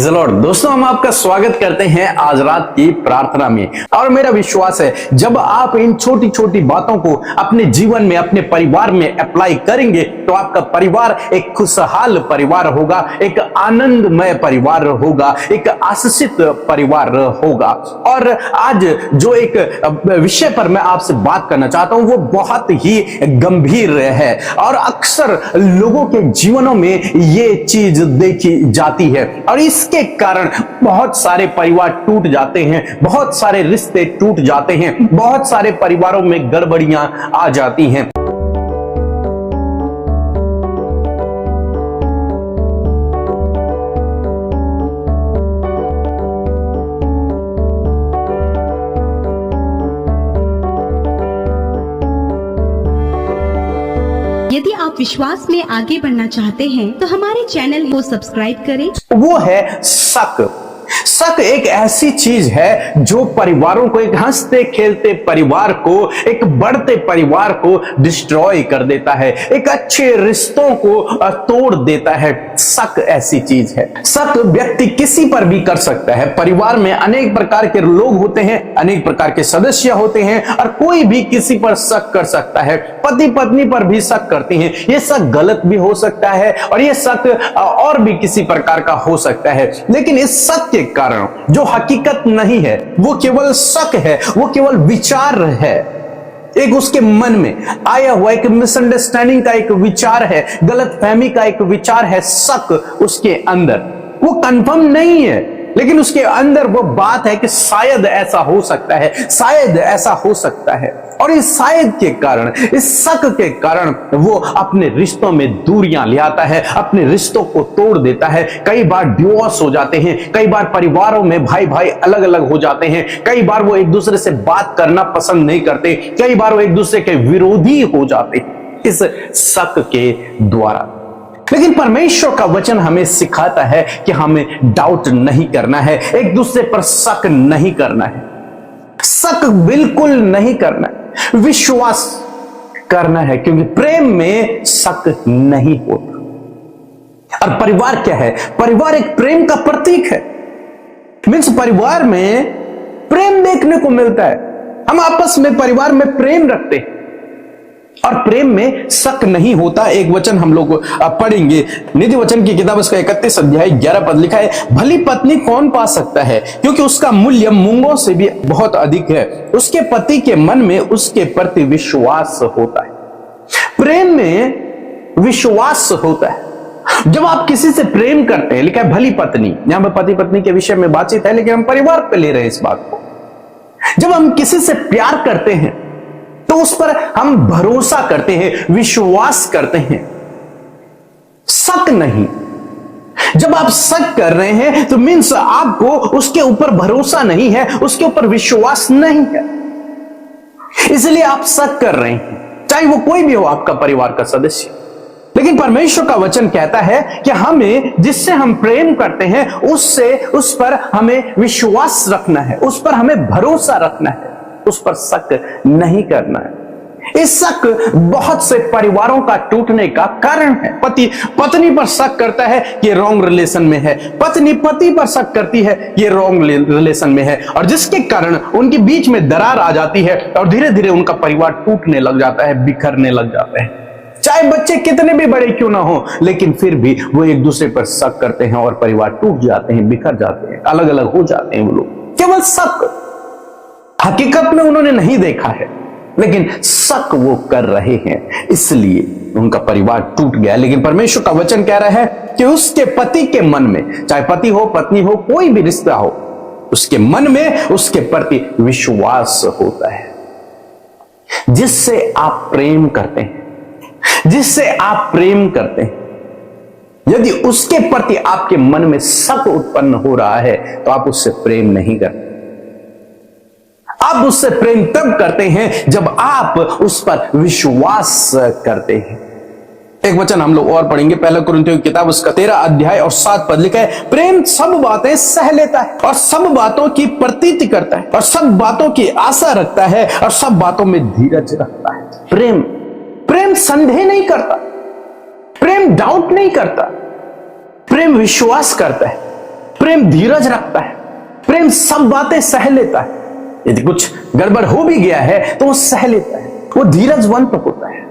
Praise the Lord. दोस्तों, हम आपका स्वागत करते हैं आज रात की प्रार्थना में। और मेरा विश्वास है जब आप इन छोटी छोटी बातों को अपने जीवन में, अपने परिवार में अप्लाई करेंगे तो आपका परिवार एक खुशहाल परिवार होगा, एक आनंदमय परिवार होगा, एक आशीषित परिवार होगा। और आज जो एक विषय पर मैं आपसे बात करना चाहता हूं वो बहुत ही गंभीर है और अक्सर लोगों के जीवनों में ये चीज देखी जाती है और इसके कारण बहुत सारे परिवार टूट जाते हैं, बहुत सारे रिश्ते टूट जाते हैं, बहुत सारे परिवारों में गड़बड़ियां आ जाती हैं। यदि आप विश्वास में आगे बढ़ना चाहते हैं तो हमारे चैनल को सब्सक्राइब करें। वो है शक। शक एक ऐसी चीज है जो परिवारों को, एक हंसते खेलते परिवार को, एक बढ़ते परिवार को डिस्ट्रॉय कर देता है, एक अच्छे रिश्तों को तोड़ देता है। शक ऐसी चीज है। शक व्यक्ति किसी पर भी कर सकता है। परिवार में अनेक प्रकार के लोग होते हैं, अनेक प्रकार के सदस्य होते हैं और कोई भी किसी पर शक कर सकता है। पति पत्नी पर भी शक करते हैं। यह शक गलत भी हो सकता है और यह शक और भी किसी प्रकार का हो सकता है। लेकिन इस शक के कारण जो हकीकत नहीं है वो केवल शक है, वो केवल विचार है, एक उसके मन में आया हुआ एक मिसअंडरस्टैंडिंग का एक विचार है, गलतफहमी का एक विचार है। शक उसके अंदर, वो कंफर्म नहीं है लेकिन उसके अंदर वो बात है कि शायद ऐसा हो सकता है, शायद ऐसा हो सकता है। और इस शायद के कारण, इस शक के कारण वो अपने रिश्तों में दूरियां ले आता है, अपने रिश्तों को तोड़ देता है। कई बार डिवोर्स हो जाते हैं, कई बार परिवारों में भाई भाई अलग अलग हो जाते हैं, कई बार वो एक दूसरे से बात करना पसंद नहीं करते, कई बार वो एक दूसरे के विरोधी हो जाते हैं इस शक के द्वारा। लेकिन परमेश्वर का वचन हमें सिखाता है कि हमें डाउट नहीं करना है, एक दूसरे पर शक नहीं करना है, शक बिल्कुल नहीं करना है, विश्वास करना है, क्योंकि प्रेम में शक नहीं होता। और परिवार क्या है? परिवार एक प्रेम का प्रतीक है। मीन्स परिवार में प्रेम देखने को मिलता है। हम आपस में परिवार में प्रेम रखते हैं और प्रेम में शक नहीं होता। एक वचन हम लोग पढ़ेंगे, नीति वचन की किताब उसका 31 अध्याय 11 पद लिखा है, भली पत्नी कौन पा सकता है क्योंकि उसका मूल्य मूंगों से भी बहुत अधिक है, उसके पति के मन में उसके प्रति विश्वास होता है। प्रेम में विश्वास होता है। जब आप किसी से प्रेम करते हैं, लिखा है भली पत्नी, यहां पर पति पत्नी के विषय में बातचीत है लेकिन हम परिवार पे ले रहे हैं इस बात को। जब हम किसी से प्यार करते हैं तो उस पर हम भरोसा करते हैं, विश्वास करते हैं, शक नहीं। जब आप शक कर रहे हैं तो मीन्स आपको उसके ऊपर भरोसा नहीं है, उसके ऊपर विश्वास नहीं है, इसलिए आप शक कर रहे हैं, चाहे वो कोई भी हो, आपका परिवार का सदस्य। लेकिन परमेश्वर का वचन कहता है कि हमें जिससे हम प्रेम करते हैं उससे, उस पर हमें विश्वास रखना है, उस पर हमें भरोसा रखना है, उस पर शक नहीं करना है। इस शक बहुत से परिवारों का टूटने का कारण है। पति पत्नी पर शक करता है ये रॉन्ग रिलेशन में है, पत्नी पति पर शक करती है ये रॉन्ग रिलेशन में है, और जिसके कारण उनके बीच में दरार आ जाती है और धीरे धीरे उनका परिवार टूटने लग जाता है, बिखरने लग जाता है। चाहे बच्चे कितने भी बड़े क्यों ना हो, लेकिन फिर भी वो एक दूसरे पर शक करते हैं और परिवार टूट जाते हैं, बिखर जाते हैं, अलग अलग हो जाते हैं वो लोग। केवल शक, हकीकत में उन्होंने नहीं देखा है लेकिन शक वो कर रहे हैं, इसलिए उनका परिवार टूट गया। लेकिन परमेश्वर का वचन कह रहा है कि उसके पति के मन में, चाहे पति हो पत्नी हो, कोई भी रिश्ता हो, उसके मन में उसके प्रति विश्वास होता है। जिससे आप प्रेम करते हैं, जिससे आप प्रेम करते हैं, यदि उसके प्रति आपके मन में शक उत्पन्न हो रहा है तो आप उससे प्रेम नहीं करते। आप उससे प्रेम तब करते हैं जब आप उस पर विश्वास करते हैं। एक वचन हम लोग और पढ़ेंगे, पहला कुरिन्थियों की किताब उसका 13 अध्याय और 7 पद लिखा है, प्रेम सब बातें सह लेता है और सब बातों की प्रतीति करता है और सब बातों की आशा रखता है और सब बातों में धीरज रखता है। प्रेम संदेह नहीं करता, प्रेम डाउट नहीं करता, प्रेम विश्वास करता है, प्रेम धीरज रखता है, प्रेम सब बातें सह लेता है। यदि कुछ गड़बड़ हो भी गया है तो वो सह लेता है, वो धीरजवंत होता है,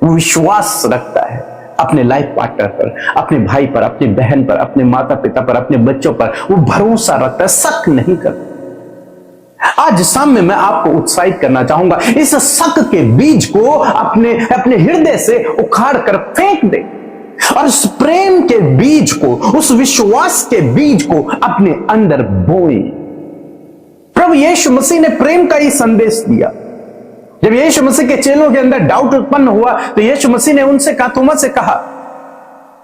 वो विश्वास रखता है अपने लाइफ पार्टनर पर, अपने भाई पर, अपनी बहन पर, अपने माता पिता पर, अपने बच्चों पर वो भरोसा रखता है, शक नहीं करता। आज शाम में मैं आपको उत्साहित करना चाहूंगा, इस शक के बीज को अपने हृदय से उखाड़ कर फेंक दे और उस प्रेम के बीज को, उस विश्वास के बीज को अपने अंदर बोए। प्रभु यीशु मसीह ने प्रेम का ही संदेश दिया। जब यीशु मसीह के चेलों के अंदर डाउट उत्पन्न हुआ तो यीशु मसीह ने उनसे कहा, थोमा से कहा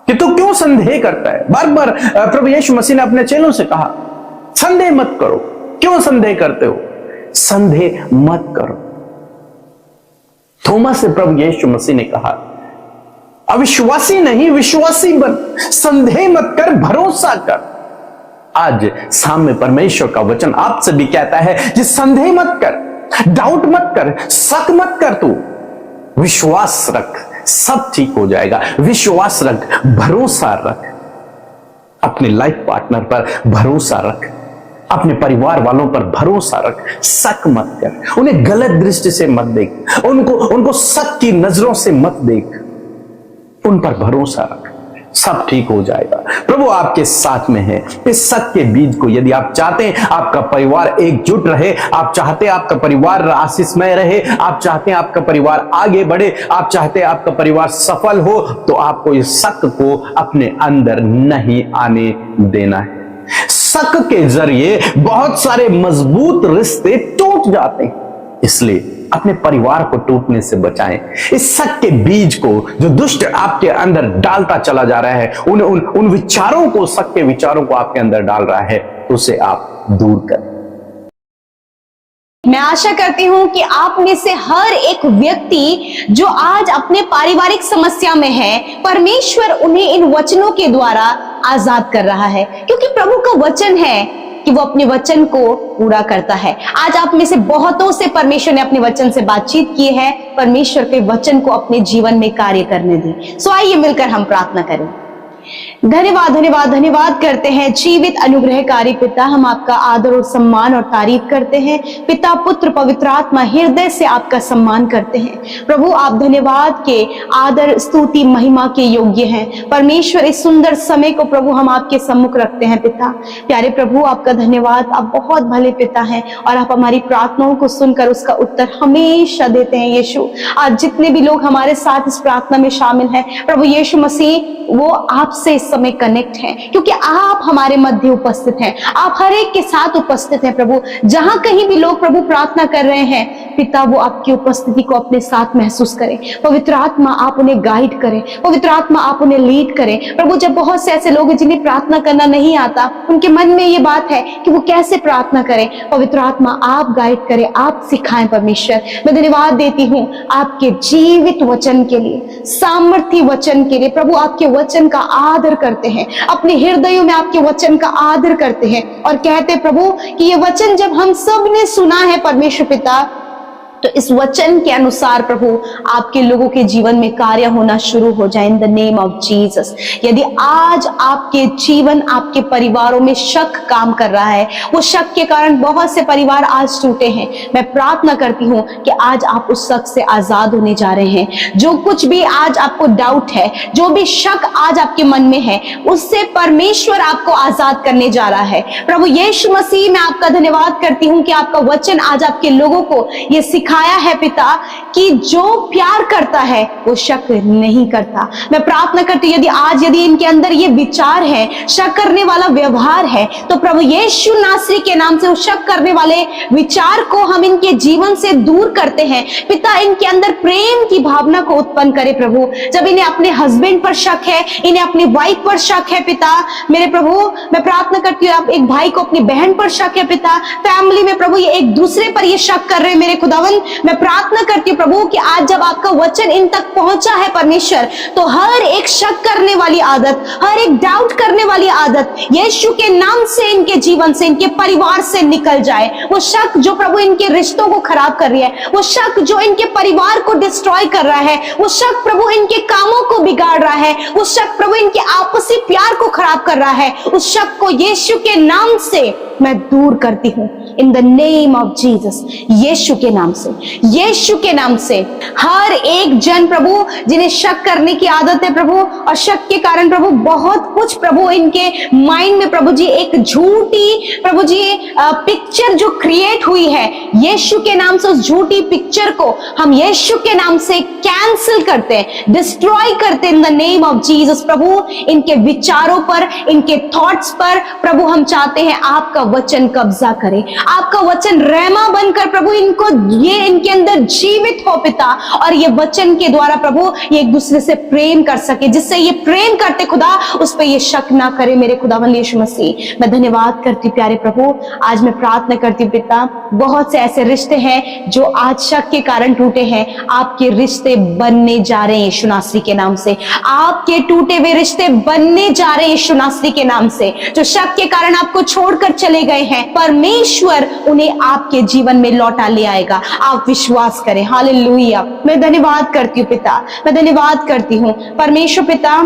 कि तू क्यों संदेह करता है। बार बार प्रभु यीशु मसीह ने अपने चेलों से कहा, संदेह मत करो। क्यों संदेह करते हो? संदेह मत करो। थोमा से प्रभु यीशु मसीह ने कहा, अविश्वासी नहीं विश्वासी बन, संदेह मत कर, भरोसा कर। आज सामने परमेश्वर का वचन आपसे भी कहता है कि संदेह मत कर, डाउट मत कर, शक मत कर, तू विश्वास रख, सब ठीक हो जाएगा। विश्वास रख, भरोसा रख, अपने लाइफ पार्टनर पर भरोसा रख, अपने परिवार वालों पर भरोसा रख, शक मत कर, उन्हें गलत दृष्टि से मत देख, उनको शक की नजरों से मत देख, उन पर भरोसा रख, सब ठीक हो जाएगा। प्रभु आपके साथ में है। इस शक के बीज को यदि आप चाहते हैं आपका परिवार एकजुट रहे, आप चाहते हैं आपका परिवार आशीषमय रहे, आप चाहते हैं आपका परिवार आगे बढ़े, आप चाहते हैं आपका परिवार सफल हो, तो आपको इस शक को अपने अंदर नहीं आने देना है। शक के जरिए बहुत सारे मजबूत रिश्ते टूट जाते हैं, इसलिए अपने परिवार को टूटने से बचाएं। इस शक के बीज को जो दुष्ट आपके अंदर डालता चला जा रहा है, उन विचारों को, शक के विचारों को आपके अंदर डाल रहा है, उसे आप दूर करें। मैं आशा करती हूं कि आप में से हर एक व्यक्ति जो आज अपने पारिवारिक समस्या में है, परमेश्वर उन्हें इन वचनों के द्वारा आजाद कर रहा है, क्योंकि प्रभु का वचन है कि वो अपने वचन को पूरा करता है। आज आप में से बहुतों से परमेश्वर ने अपने वचन से बातचीत की है। परमेश्वर के वचन को अपने जीवन में कार्य करने दें। सो आइए मिलकर हम प्रार्थना करें। धन्यवाद धन्यवाद धन्यवाद करते हैं जीवित अनुग्रहकारी पिता, हम आपका आदर और सम्मान और तारीफ करते हैं। पिता, पुत्र, पवित्र आत्मा, हृदय से आपका सम्मान करते हैं। प्रभु, आप धन्यवाद के, आदर, स्तुति, महिमा के योग्य हैं। परमेश्वर, इस सुंदर समय को प्रभु हम आपके सम्मुख रखते हैं। पिता प्यारे प्रभु, आपका धन्यवाद। आप बहुत भले पिता हैं और आप हमारी प्रार्थनाओं को सुनकर उसका उत्तर हमेशा देते हैं। यीशु, आज जितने भी लोग हमारे साथ इस प्रार्थना में शामिल हैं, प्रभु यीशु मसीह, वो आपसे इस समय कनेक्ट हैं, क्योंकि आप हमारे मध्य उपस्थित हैं। आप हर एक के साथ उपस्थित हैं। प्रभु, जहां कहीं भी लोग प्रभु प्रार्थना कर रहे हैं, पिता, वो आपकी उपस्थिति को अपने साथ महसूस करें। पवित्र आत्मा, आप उन्हें गाइड करें। पवित्र आत्मा, आप उन्हें लीड करें। प्रभु, जब बहुत से ऐसे लोग हैं जिन्हें प्रार्थना करना नहीं आता, उनके मन में ये बात है कि वो कैसे प्रार्थना करें, पवित्र आत्मा आप गाइड करें, आप सिखाएं। परमेश्वर, मैं धन्यवाद देती हूँ आपके जीवित वचन के लिए, सामर्थ्य वचन के लिए। प्रभु, आपके वचन का आदर करते हैं, अपने हृदयों में आपके वचन का आदर करते हैं और कहते हैं प्रभु कि ये वचन जब हम सब ने सुना है परमेश्वर पिता, तो इस वचन के अनुसार प्रभु आपके लोगों के जीवन में कार्य होना शुरू हो जाए इन द नेम ऑफ जीसस। यदि आज आपके जीवन, आपके परिवारों में शक काम कर रहा है, वो शक के कारण बहुत से परिवार आज टूटे हैं, मैं प्रार्थना करती हूँ कि आज आप उस शक से आजाद होने जा रहे हैं। जो कुछ भी आज आपको डाउट है, जो भी शक आज आपके मन में है, उससे परमेश्वर आपको आजाद करने जा रहा है। प्रभु यीशु मसीह, मैं आपका धन्यवाद करती हूँ कि आपका वचन आज आपके लोगों को ये सिखाया है पिता कि जो प्यार करता है वो शक नहीं करता। मैं प्रार्थना करती हूँ यदि इनके अंदर ये विचार है, शक करने वाला व्यवहार है, तो प्रभु यीशु नासरी के नाम से उस शक करने वाले विचार को हम इनके जीवन से दूर करते हैं। पिता, इनके अंदर प्रेम की भावना को उत्पन्न करे। प्रभु, जब इन्हें अपने हस्बैंड पर शक है, इन्हें अपनी वाइफ पर शक है, पिता मेरे प्रभु, मैं प्रार्थना करती हूँ आप एक भाई को अपनी बहन पर शक है पिता, फैमिली में प्रभु ये एक दूसरे पर ये शक कर रहे हैं मेरे खुदावन, मैं प्रार्थना करती हूँ प्रभु कि आज जब आपका वचन इन तक पहुंचा है परमेश्वर, तो हर एक शक करने वाली आदत, हर एक डाउट करने वाली आदत यीशु के नाम से इनके जीवन से, इनके परिवार से निकल जाए। वो शक जो प्रभु इनके रिश्तों को खराब कर रही है, वो शक जो इनके परिवार को डिस्ट्रॉय कर रहा है, वो शक प्रभु इनके कामों को बिगाड़ रहा है, वो शक प्रभु इनके आपसी प्यार को खराब कर रहा है, उस शक को यीशु के नाम से मैं दूर करती हूं। In the name of Jesus, Yeshu के नाम से, यीशु के नाम से हर एक जन प्रभु जिन्हें शक करने की आदत है प्रभु, और शक के कारण प्रभु बहुत कुछ प्रभु इनके माइंड में प्रभु जी एक झूठी प्रभु जी पिक्चर जो क्रिएट हुई है, यीशु के नाम से उस झूठी पिक्चर को हम यीशु के नाम से कैंसिल करते हैं, डिस्ट्रॉय करते हैं in the name of Jesus. प्रभु इनके विचारों पर, इनके थॉट्स पर प्रभु हम चाहते हैं आपका वचन कब्जा करे, आपका वचन रहमा बनकर प्रभु इनको ये इनके अंदर जीवित हो पिता, और ये वचन के द्वारा प्रभु ये एक दूसरे से प्रेम कर सके, जिससे ये प्रेम करते खुदा उस पर ये शक ना करे। मेरे खुदावंद यीशु मसीह, मैं धन्यवाद करती हूं प्यारे प्रभु। आज मैं प्रार्थना करती हूं पिता, बहुत से ऐसे रिश्ते हैं जो आज शक के कारण टूटे हैं, आपके रिश्ते बनने जा रहे हैं यीशु नासरी के नाम से। आपके टूटे हुए रिश्ते बनने जा रहे हैं यीशु नासरी के नाम से। जो शक के कारण आपको छोड़कर चले गए हैं, परमेश्वर उन्हें आपके जीवन में लौटा ले आएगा। आप विश्वास करें। हालेलुया। मैं धन्यवाद करती हूँ पिता, मैं धन्यवाद करती हूँ परमेश्वर पिता।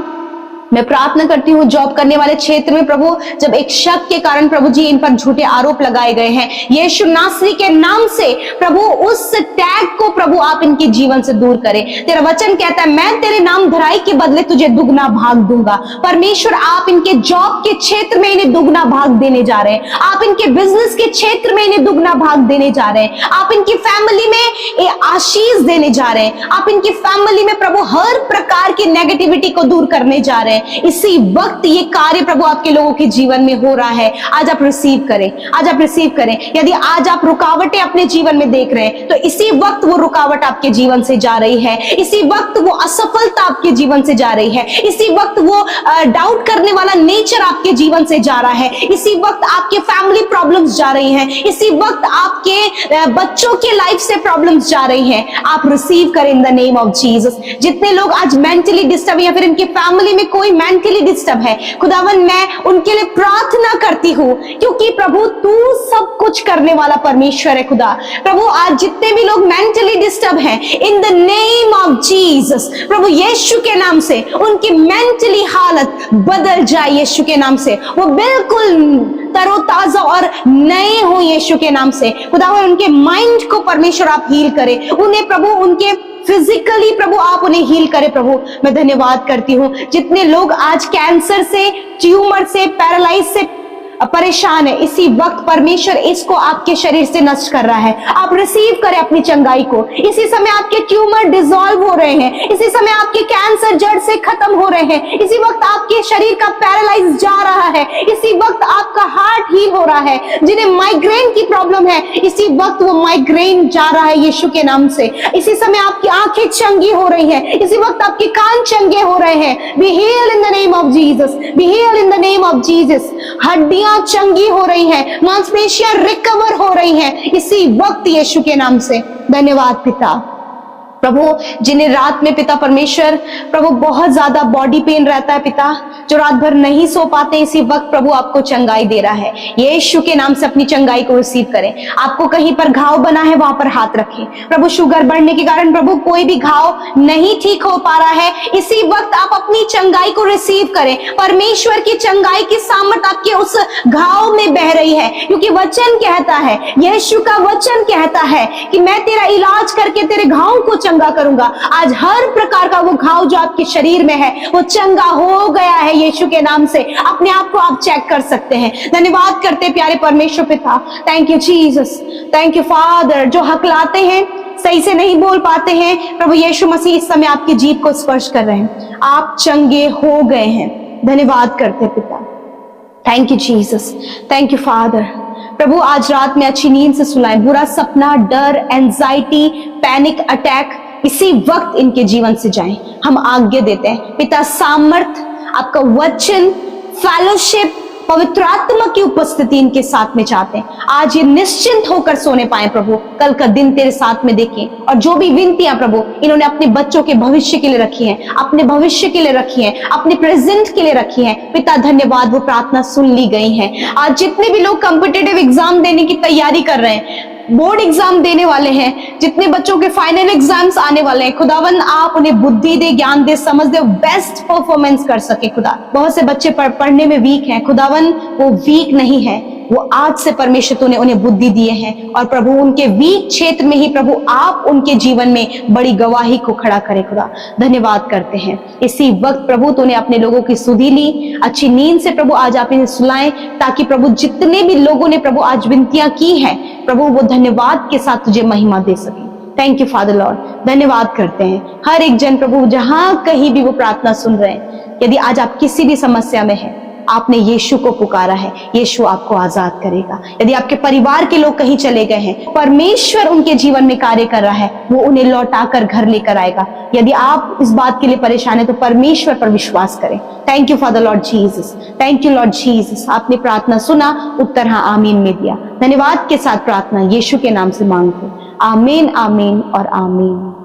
मैं प्रार्थना करती हूँ जॉब करने वाले क्षेत्र में प्रभु, जब एक शक के कारण प्रभु जी इन पर झूठे आरोप लगाए गए हैं, यीशु नासरी के नाम से प्रभु उस टैग को प्रभु आप इनके जीवन से दूर करें। तेरा वचन कहता है मैं तेरे नाम धराई के बदले तुझे दुगना भाग दूंगा। परमेश्वर आप इनके जॉब के क्षेत्र में इन्हें दुगना भाग देने जा रहे हैं, आप इनके बिजनेस के क्षेत्र में इन्हें दुगना भाग देने जा रहे हैं, आप इनकी फैमिली में आशीष देने जा रहे हैं, आप इनकी फैमिली में प्रभु हर प्रकार की नेगेटिविटी को दूर करने जा रहे हैं। इसी वक्त ये कार्य प्रभु आपके लोगों के जीवन में हो रहा है। आज आप रिसीव करें, आज आप रिसीव करें। यदि आज आप रुकावटें अपने जीवन में देख रहे हैं, तो इसी वक्त वो रुकावट आपके जीवन से जा रही है, इसी वक्त वो असफलता आपके जीवन से जा रही है, इसी वक्त वो डाउट करने वाला नेचर आपके जीवन से जा रहा है, इसी वक्त आपके फैमिली प्रॉब्लम्स जा रही हैं, इसी वक्त आपके बच्चों के लाइफ से प्रॉब्लम्स जा रही हैं। आप रिसीव करें इन द नेम ऑफ जीसस। जितने लोग आज मेंटली डिस्टर्ब या फिर इनकी फैमिली में कोई मेंटली डिस्टर्ब है, खुदावन मैं उनके लिए प्रार्थना करती हूँ, क्योंकि प्रभु तू सब कुछ करने वाला परमेश्वर है। खुदा प्रभु आज जितने भी लोग मेंटली डिस्टर्ब हैं, in the name of Jesus प्रभु यीशु के नाम से उनकी मेंटली हालत बदल जाए यीशु के नाम से, वो बिल्कुल तरोताजा और नए हो यीशु के नाम से। खुदावन उनके माइंड को परमेश्वर आप हील करें, उन्हें प्रभु उनके फिजिकली प्रभु आप उन्हें हील करें। प्रभु मैं धन्यवाद करती हूँ जितने लोग आज कैंसर से, ट्यूमर से, पैरालाइज से परेशान है, इसी वक्त परमेश्वर इसको आपके शरीर से नष्ट कर रहा है। आप रिसीव करें अपनी चंगाई को। इसी समय आपके ट्यूमर डिसॉल्व हो रहे हैं, इसी समय आपके कैंसर जड़ से खत्म हो रहे हैं, इसी वक्त आपके शरीर का पैरालाइज जा रहा है, इसी वक्त आपका हार्ट हील हो रहा है। जिन्हें माइग्रेन की प्रॉब्लम है, इसी वक्त वो माइग्रेन जा रहा है यीशु के नाम से। इसी समय आपकी आंखें चंगी हो रही हैं, इसी वक्त आपके कान चंगे हो रहे हैं। Be healed in the name of Jesus, be healed in the name of Jesus. हड्डियां चंगी हो रही हैं, मांसपेशियां रिकवर हो रही हैं इसी वक्त यीशु के नाम से। धन्यवाद पिता। प्रभु जिन्हें रात में पिता परमेश्वर प्रभु बहुत ज्यादा बॉडी पेन रहता है पिता, जो रात भर नहीं सो पाते, इसी वक्त प्रभु आपको चंगाई दे रहा है। यीशु के नाम से अपनी चंगाई को रिसीव करें। आपको कहीं पर घाव बना है वहां पर हाथ रखें। प्रभु शुगर बढ़ने के कारण प्रभु कोई भी घाव नहीं ठीक हो पा रहा है, इसी वक्त आप अपनी चंगाई को रिसीव करें। परमेश्वर की चंगाई की सामर्थ आपके उस घाव में बह रही है, क्योंकि वचन कहता है, यीशु का वचन कहता है कि मैं तेरा इलाज करके तेरे घाव को चंगा करूंगा। आज हर प्रकार का वो घाव जो आपके शरीर में है वो चंगा हो गया है यीशु के नाम से। अपने आप को आप चेक कर सकते हैं। धन्यवाद करते प्यारे परमेश्वर पिता। Thank you Jesus, thank you father. जो हकलाते हैं, सही से नहीं बोल पाते हैं, प्रभु यीशु मसीह इस समय आपकी जीभ को स्पर्श कर रहे हैं, आप चंगे हो गए हैं। धन्यवाद करते पिता। Thank you Jesus, thank you father. प्रभु आज रात में अच्छी नींद से सुलाएं। बुरा सपना, डर, एंजाइटी, पैनिक अटैक इसी वक्त इनके जीवन से जाएं। हम आज्ञा देते हैं पिता, सामर्थ, आपका वचन, फेलोशिप, पवित्र आत्मा की उपस्थिति इनके साथ में चाहते हैं। आज ये निश्चिंत होकर सोने पाए प्रभु, कल का दिन तेरे साथ में देखें। और जो भी विनतियां प्रभु इन्होंने अपने बच्चों के भविष्य के लिए रखी हैं, अपने भविष्य के लिए रखी हैं, अपने प्रेजेंट के लिए रखी हैं, पिता धन्यवाद, वो प्रार्थना सुन ली गई हैं। आज जितने भी लोग कॉम्पिटिटिव एग्जाम देने की तैयारी कर रहे हैं, बोर्ड एग्जाम देने वाले हैं, जितने बच्चों के फाइनल एग्जाम्स आने वाले हैं, खुदावन आप उन्हें बुद्धि दे, ज्ञान दे, समझ दे, बेस्ट परफॉर्मेंस कर सके। खुदा, बहुत से बच्चे पढ़ने में वीक हैं, खुदावन वो वीक नहीं है, वो आज से परमेश्वर तूने उन्हें बुद्धि दिए हैं। और प्रभु उनके वीक क्षेत्र में ही प्रभु आप उनके जीवन में बड़ी गवाही को खड़ा करे। खुदा धन्यवाद करते हैं। इसी वक्त प्रभु तूने अपने लोगों की सुधि ली, अच्छी नींद से प्रभु आज आप इन्हें सुलाएं, ताकि प्रभु जितने भी लोगों ने प्रभु आज विनतियां की है प्रभु वो धन्यवाद के साथ तुझे महिमा दे सके। थैंक यू फादर लॉर्ड, धन्यवाद करते हैं। हर एक जन प्रभु जहां कहीं भी वो प्रार्थना सुन रहे हैं, यदि आज आप किसी भी समस्या में हैं, आपने यीशु को पुकारा है, यीशु आपको आजाद करेगा। यदि आपके परिवार के लोग कहीं चले गए हैं, परमेश्वर उनके जीवन में कार्य कर रहा है, वो उन्हें लौटाकर घर लेकर आएगा। यदि आप इस बात के लिए परेशान है तो परमेश्वर पर विश्वास करें। Thank you for the Lord Jesus, thank you Lord Jesus. आपने प्रार्थना सुना, उत्तर हाँ आमीन में दिया। धन्यवाद के साथ प्रार्थना यीशु के नाम से मांगते, आमीन आमीन और आमीन।